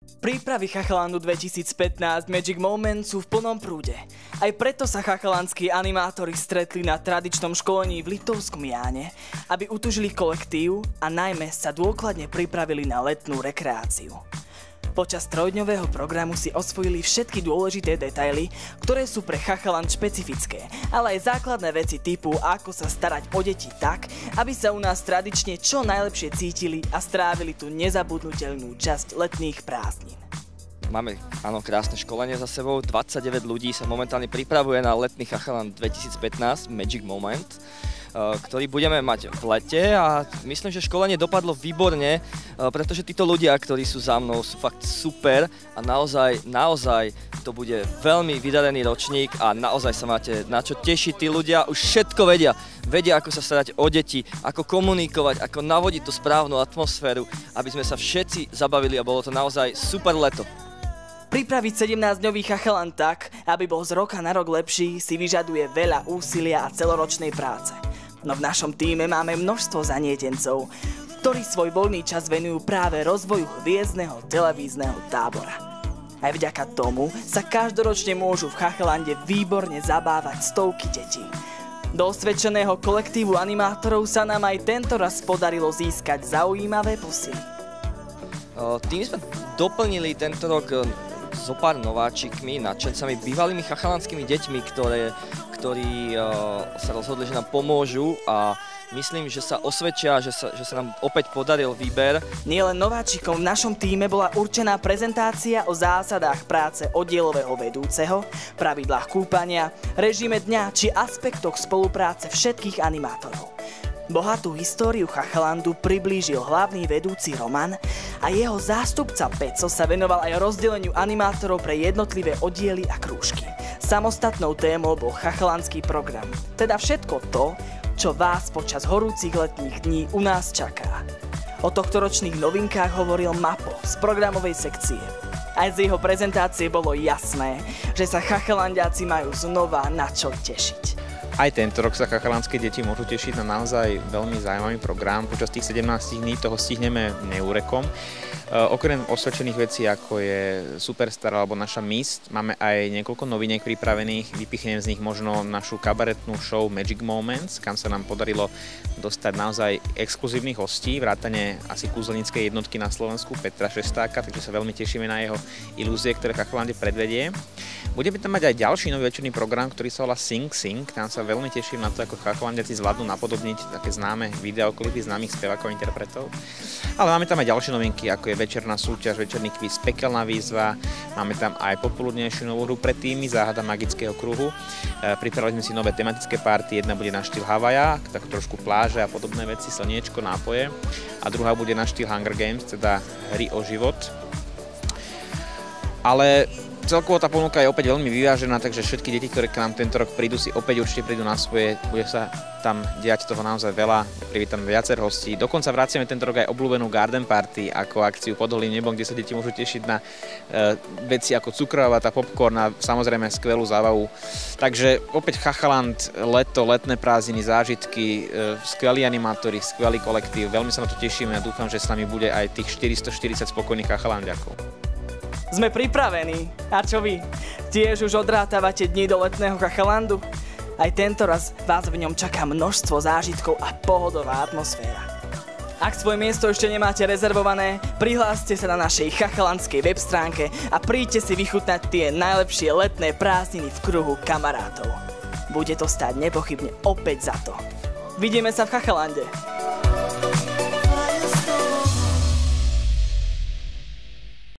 Prípravy Chachalandu 2015 Magic Moments sú v plnom prúde. Aj preto sa chachalandskí animátori stretli na tradičnom školení v Litovskom Jáne, aby utužili kolektív a najmä sa dôkladne pripravili na letnú rekreáciu. Počas trojdňového programu si osvojili všetky dôležité detaily, ktoré sú pre Chachaland špecifické, ale aj základné veci typu ako sa starať o deti tak, aby sa u nás tradične čo najlepšie cítili a strávili tú nezabudnuteľnú časť letných prázdnin. Máme krásne školenie za sebou, 29 ľudí sa momentálne pripravuje na letný Chachaland 2015 Magic Moment, ktorý budeme mať v lete a myslím, že školenie dopadlo výborne, pretože títo ľudia, ktorí sú za mnou, sú fakt super a naozaj to bude veľmi vydarený ročník a naozaj sa máte na čo tešiť. Tí ľudia už všetko vedia. Vedia, ako sa starať o deti, ako komunikovať, ako navodiť tú správnu atmosféru, aby sme sa všetci zabavili a bolo to naozaj super leto. Pripraviť 17-dňový Chachaland tak, aby bol z roka na rok lepší, si vyžaduje veľa úsilia a celoročnej práce. No v našom tíme máme množstvo zanietencov, ktorí svoj voľný čas venujú práve rozvoju hviezdneho televízneho tábora. Aj vďaka tomu sa každoročne môžu v Chachalande výborne zabávať stovky detí. Do osvedčeného kolektívu animátorov sa nám aj tento raz podarilo získať zaujímavé posily. Tým sme doplnili tento rok so pár nováčikmi, nadšencami, bývalými chachalandskými deťmi, ktorí sa rozhodli, že nám pomôžu a myslím, že sa osvedčia, že sa nám opäť podaril výber. Nielen nováčikom v našom tíme bola určená prezentácia o zásadách práce oddielového vedúceho, pravidlách kúpania, režime dňa či aspektoch spolupráce všetkých animátorov. Bohatú históriu Chachalandu priblížil hlavný vedúci Roman a jeho zástupca Peco sa venoval aj rozdeleniu animátorov pre jednotlivé oddiely a krúžky. Samostatnou témou bol chachalandský program, teda všetko to, čo vás počas horúcich letných dní u nás čaká. O tohtoročných novinkách hovoril Mapo z programovej sekcie. Aj z jeho prezentácie bolo jasné, že sa chachalandiaci majú znova na čo tešiť. Aj tento rok sa chachalandské deti môžu tešiť na naozaj veľmi zaujímavý program. Počas tých 17 dní toho stihneme neúrekom. Okrem osvedčených vecí, ako je Superstar alebo naša Miss, máme aj niekoľko noviniek pripravených. Vypichnem z nich možno našu kabaretnú show Magic Moments, kam sa nám podarilo dostať naozaj exkluzívnych hostí, vrátane asi kúzelníckej jednotky na Slovensku Petra Šestáka, takže sa veľmi tešíme na jeho ilúzie, ktoré v Chachalande predvedie. Budeme tam mať aj ďalší nový večerný program, ktorý sa volá Sing Sing. Tam sa veľmi teším na to, ako Chachalandiaci zvládnu napodobniť také známe videoklipy známych spevákov a interpretov. Ale máme tam aj ďalšie novinky, ako je večerná súťaž, večerný kvíz, pekelná výzva. Máme tam aj popoludnejšiu novú hru pre týmy, záhada magického kruhu. Pripravili sme si nové tematické party. Jedna bude na štýl Havaja, tak trošku pláže a podobné veci, slniečko, nápoje. A druhá bude na štýl Hunger Games, teda hry o život. Ale celkovo tá ponuka je opäť veľmi vyvážená, takže všetky deti, ktoré k nám tento rok prídu, si opäť určite prídu na svoje. Bude sa tam diať toho naozaj veľa, privítame viacer hostí. Dokonca vraciame tento rok aj obľúbenú Garden Party ako akciu Pod holým nebom, kde sa deti môžu tešiť na veci ako cukrová vata, popcorn a samozrejme skvelú zábavu. Takže opäť Chachaland, leto, letné prázdniny, zážitky, skvelí animátori, skvelý kolektív. Veľmi sa na to tešíme a dúfam, že s nami bude aj tých 440 spokojných chachalandiakov. Sme pripravení. A čo vy? Tiež už odrátavate dni do letného Chachalandu? Aj tento raz vás v ňom čaká množstvo zážitkov a pohodová atmosféra. Ak svoje miesto ešte nemáte rezervované, prihláste sa na našej chachalandskej web stránke a príďte si vychutnať tie najlepšie letné prázdniny v kruhu kamarátov. Bude to stáť nepochybne opäť za to. Vidíme sa v Chachalande.